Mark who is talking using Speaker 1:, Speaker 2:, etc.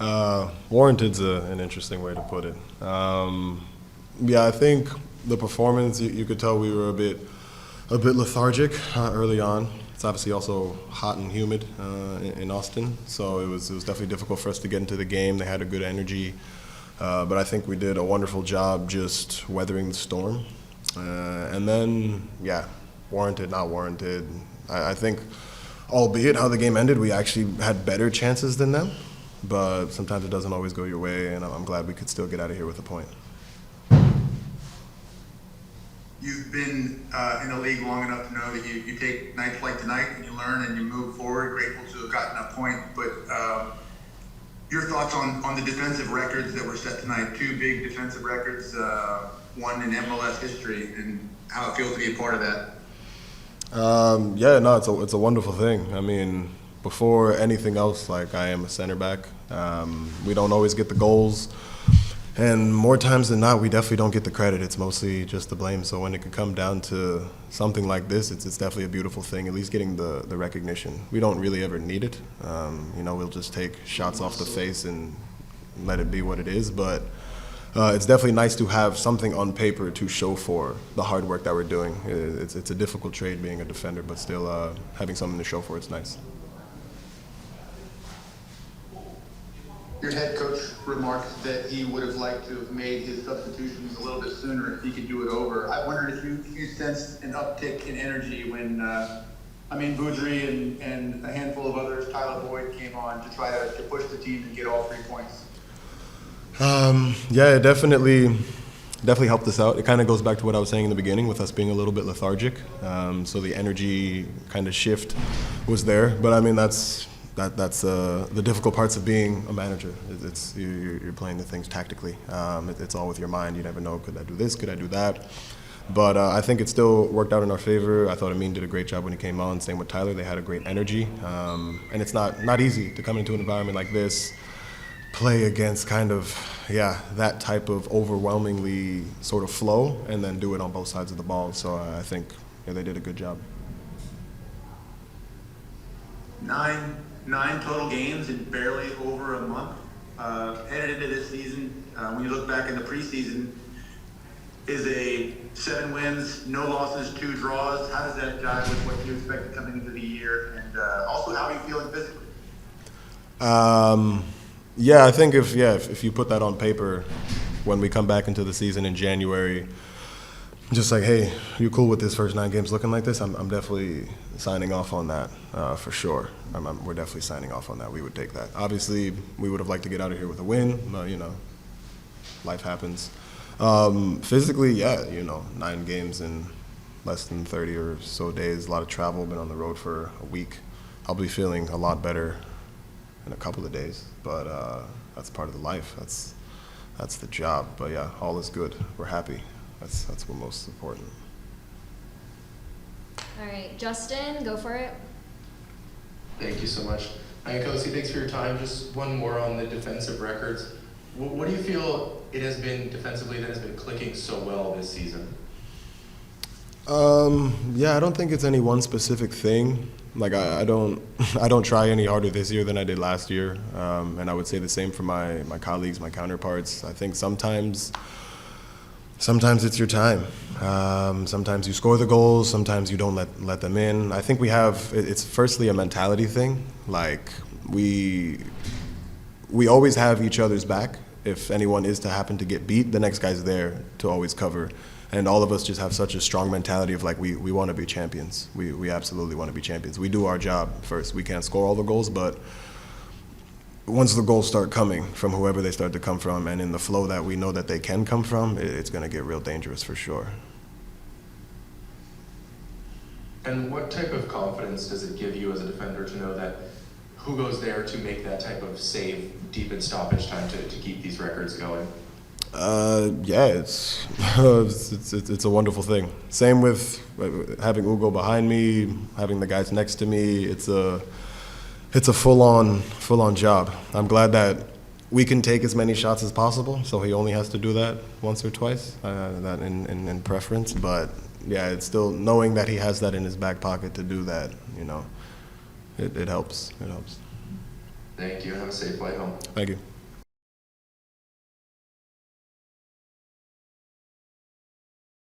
Speaker 1: Warranted's an interesting way to put it. Yeah, I think the performance, you could tell we were a bit lethargic early on. It's obviously also hot and humid in Austin, so it was definitely difficult for us to get into the game. They had a good energy, but I think we did a wonderful job just weathering the storm. And then, yeah, warranted, not warranted. I think, albeit how the game ended, we actually had better chances than them, but sometimes it doesn't always go your way, and I'm glad we could still get out of here with a point.
Speaker 2: You've been in the league long enough to know that you take nights like tonight and you learn and you move forward. Grateful to have gotten a point, but your thoughts on the defensive records that were set tonight? Two big defensive records, one in MLS history, and how it feels to be a part of that.
Speaker 1: Yeah, no, it's a wonderful thing. I mean, before anything else, like, I am a center back. We don't always get the goals. And more times than not, we definitely don't get the credit. It's mostly just the blame. So when it can come down to something like this, it's definitely a beautiful thing, at least getting the recognition. We don't really ever need it. We'll just take shots off the face and let it be what it is. But it's definitely nice to have something on paper to show for the hard work that we're doing. It's a difficult trade being a defender, but still having something to show for it's nice.
Speaker 2: Your head coach remarked that he would have liked to have made his substitutions a little bit sooner if he could do it over. I wondered if you sensed an uptick in energy when, Boudry and a handful of others, Tyler Boyd, came on to try to push the team and get all 3 points.
Speaker 1: Yeah, it definitely helped us out. It kind of goes back to what I was saying in the beginning with us being a little bit lethargic. So the energy kind of shift was there. But I mean, that's the difficult parts of being a manager. You're playing the things tactically. It's all with your mind. You never know, could I do this, could I do that? But I think it still worked out in our favor. I thought Amin did a great job when he came on. Same with Tyler. They had a great energy. And it's not easy to come into an environment like this, play against kind of, that type of overwhelmingly sort of flow, and then do it on both sides of the ball. So I think they did a good job.
Speaker 2: Nine total games in barely over a month. Headed into this season, when you look back in the preseason, is a 7 wins, no losses, 2 draws. How does that jive with what you expected coming into the year? And also, how are you feeling physically?
Speaker 1: Yeah, I think if you put that on paper, when we come back into the season in January, just like, hey, you cool with this first 9 games looking like this? I'm definitely signing off on that for sure. We're definitely signing off on that. We would take that. Obviously, we would have liked to get out of here with a win, but life happens. Physically, 9 games in less than 30 or so days. A lot of travel. Been on the road for a week. I'll be feeling a lot better in a couple of days, but that's part of the life. That's the job. But yeah, all is good. We're happy. That's what's most important.
Speaker 3: All right, Justin, go for it.
Speaker 4: Thank you so much. Nkosi, thanks for your time. Just one more on the defensive records. What do you feel it has been defensively that has been clicking so well this season?
Speaker 1: I don't think it's any one specific thing. Like I don't try any harder this year than I did last year, and I would say the same for my colleagues, my counterparts. I think sometimes it's your time. Sometimes you score the goals, sometimes you don't let them in. I think it's firstly a mentality thing. Like we always have each other's back. If anyone is to happen to get beat, the next guy's there to always cover. And all of us just have such a strong mentality of like, we want to be champions. We absolutely want to be champions. We do our job first. We can't score all the goals, but once the goals start coming from whoever they start to come from and in the flow that we know that they can come from, it's going to get real dangerous for sure.
Speaker 4: And what type of confidence does it give you as a defender to know that who goes there to make that type of save deep in stoppage time to keep these records going?
Speaker 1: It's a wonderful thing. Same with having Ugo behind me, having the guys next to me. It's a full-on job. I'm glad that we can take as many shots as possible, so he only has to do that once or twice, that in preference. But yeah, it's still knowing that he has that in his back pocket to do that. It helps. It helps.
Speaker 4: Thank you, and have a safe flight home.
Speaker 1: Thank you.